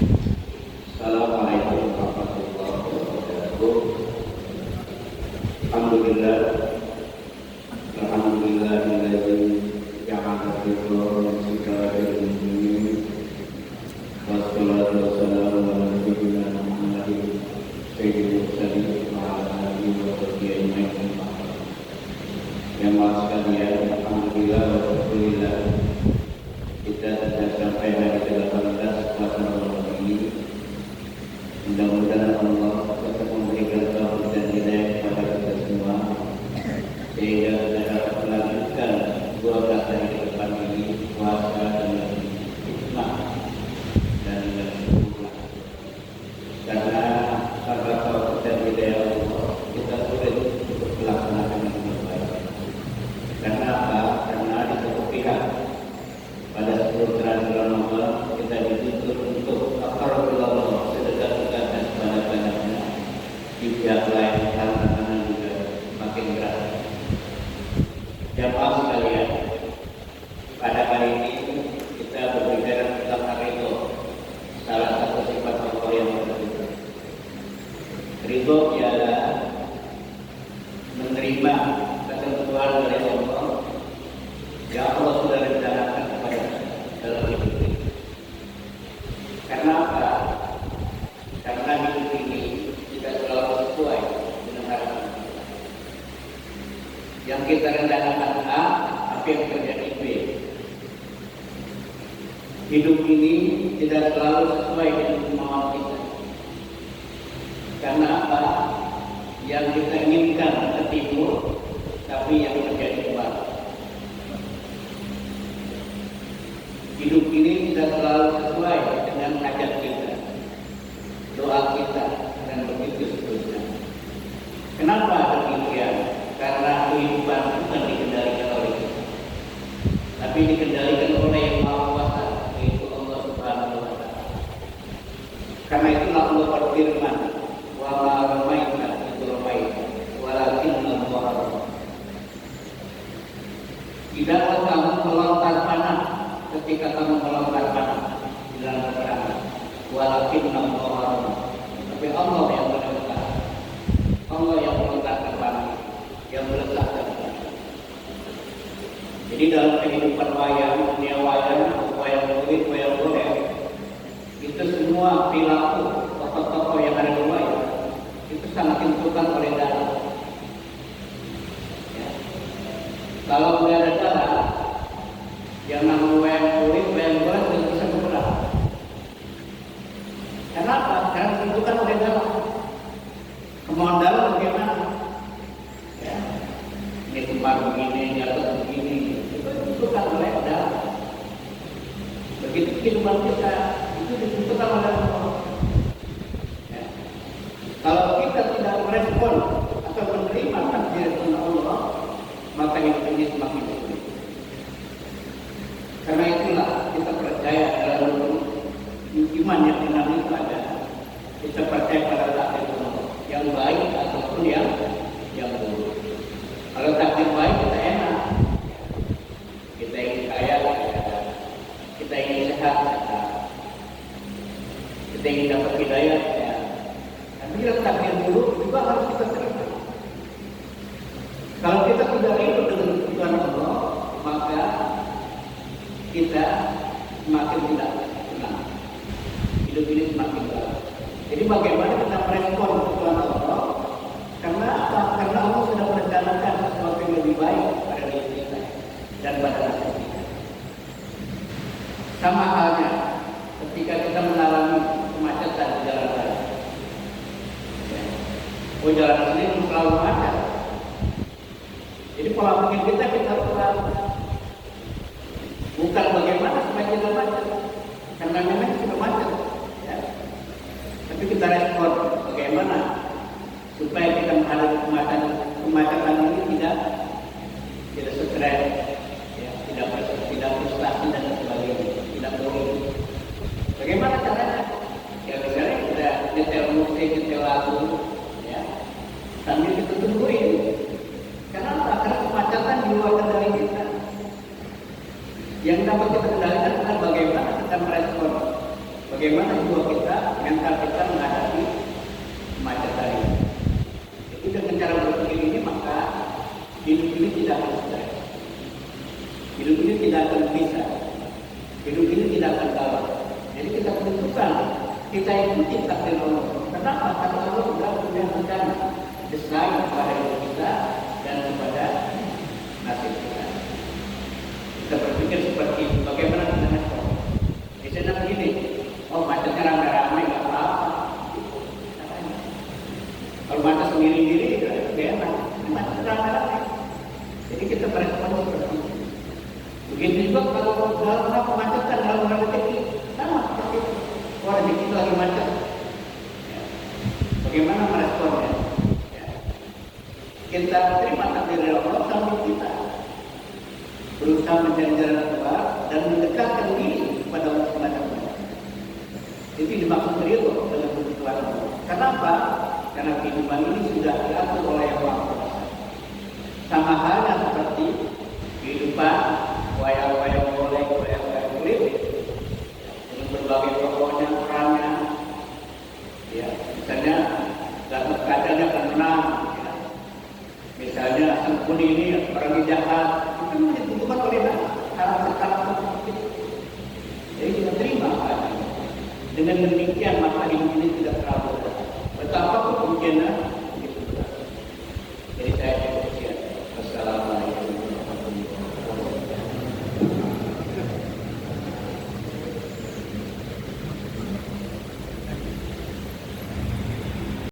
Assalamualaikum warahmatullahi wabarakatuh. Alhamdulillah, alhamdulillahilladzi ja'ala ridho min sikatil muslimin. Wassalatu wassalamu ala nabiyyina Muhammadin sayyidil mursalin wa ala alihi wa sahbihi ajma'in. Yang maha sekalian, alhamdulillah wa syukurillah, kita sudah sampai hari ke-18 puasa Ramadan ini. Mudah-mudahan Allah tetap memberikan taufik dan hidayah kepada kita semua, sehingga kita dapat melanjutkan 12 hari ke depan ini puasa dengan hikmah dan dengan sempurna. Karena tanpa taufik dan hidayah Allah, kita sulit untuk melaksanakan dengan baik. Karena apa? Karena di satu pihak pada 10 terakhir Ramadan kita dituntut untuk aqrabullah, sedekah-sedekah dan sebanyak-banyaknya. Di pihak lain tantangan juga makin berat. Jamaah sekalian, pada hari ini kita berbicara tentang ridho, salah satu sifat Allah yang berbeda. Ridho ialah menerima ketentuan dari Allah yang Allah sudah rencanakan kepada kita dalam hidup ini. Karena apa? Karena hidup ini tidak selalu sesuai dengan harapan kita. Yang kita rencanakan A, tapi yang terjadi B. Hidup ini tidak selalu sesuai dengan kemauan kita. Karena apa? Yang kita inginkan ke timur, tapi yang terjadi ke barat. Hidup ini tidak selalu sesuai dengan hajat kita, doa kita, dan begitu seterusnya. Kenapa demikian? Karena kehidupan bukan dikendalikan oleh kita, tapi dikendalikan oleh yang Maha Kuasa, yaitu Allah Subhanahu wa Ta'ala. Karena itulah Allah berfirman, "Wa ma ramaita idh ramaita, walakinna Allaha rama." Tidaklah kamu melontar panah ketika kamu melontar panah di dalam peperangan, walakinna Allaha rama. Tapi Allah yang menentukan, Allah yang melontarkan panah, yang meletakkan panah. Jadi dalam kehidupan wayang, dunia wayang, wayang kulit, wayang golek, itu semua perilaku tokoh-tokoh yang ada di wayang itu sangat ditentukan oleh darah. Ya. Kalau tidak ada darah, yang namanya wayang kulit, wayang golek tidak bisa bergerak. Kenapa? Karena ditentukan oleh darah. Kemauan darah bagaimana? Ya. Ini tempat begini, ini atas begini, itu ditentukan oleh darah. Begitu kehidupan kita itu ditentukan oleh Allah. Ya. Kalau kita tidak merespon atau menerima takdir Allah, maka hidup ini semakin sulit. Karena itulah kita percaya dalam iman yang dinamis pada kita percaya pada takdir Allah, yang baik ataupun yang buruk. Kalau takdir baik kita enak, kita ingin kaya, kita ingin sehat, kita ingin dapat hidayah. Tapi kalau takdir buruk juga harus kita terima. Kalau kita tidak ridho dengan keputusan Allah, maka kita semakin tidak tenang. Hidup ini semakin berat. Jadi bagaimana kita merespon keputusan Allah? Karena apa? Karena Allah sudah merencanakan sesuatu yang lebih baik pada diri kita dan pada nasib kita. Sama halnya ketika kita mengalami kemacetan di jalan raya. Jalan sini selalu macet. Jadi pola pikir kita harus bukan bagaimana supaya tidak macet, karena memang sudah macet, ya. Tapi kita respon bagaimana supaya kita menghadapi kemacetan ini tidak stres, ya, tidak frustasi dan sebagainya, tidak boring. Bagaimana caranya? Ya misalnya kita nyetel musik, nyetel lagu, ya, sambil kita tungguin. Kenapa? Karena kemacetan di luar kendali kita. Yang dapat kita kendalikan adalah bagaimana kita merespon, bagaimana jiwa kita menyangkal kita menghadapi kemacetan ini. Jadi dengan cara berpikir ini maka hidup ini tidak akan stres, hidup ini tidak akan bisa, hidup ini tidak akan galau. Jadi kita tentukan, kita ikuti takdir Allah. Kenapa? Karena Allah sudah punya rencana desain kepada hidup kita dan kepada nasib kita. Kita berpikir seperti itu. Bagaimana kita respon? Misalnya begini, oh macetnya ramai-ramai nggak apa-apa. Kalau macet sendiri-sendiri, ya enak. Macet ramai-ramai. Jadi kita berespon seperti itu. Begitu juga kalau dalam kemacetan dalam rezeki, sama seperti itu. Wah, rezeki itu lagi macet. Ya. Bagaimana meresponnya? Ya. Kita terima takdir Allah sambil kita berusaha mencari jalan keluar dan mendekatkan diri kepada Allah Subhanahu. Itu dimaksud ridho dengan kebutuhan Allah. Kenapa? Karena kehidupan ini sudah diatur oleh Yang Maha Kuasa. Sama halnya seperti kehidupan wayang-wayang boleh, wayang-wayang kulit, dengan berbagai tokohnya, perannya. Ya, misalnya dalam keadaannya akan menang. Ya. Misalnya Sangkuni ini orang yang jahat, itu memang ditentukan oleh karakter seperti itu. Jadi kita terima hal ini. Dengan demikian maka hidup ini tidak terlalu berat. Betapapun ujiannya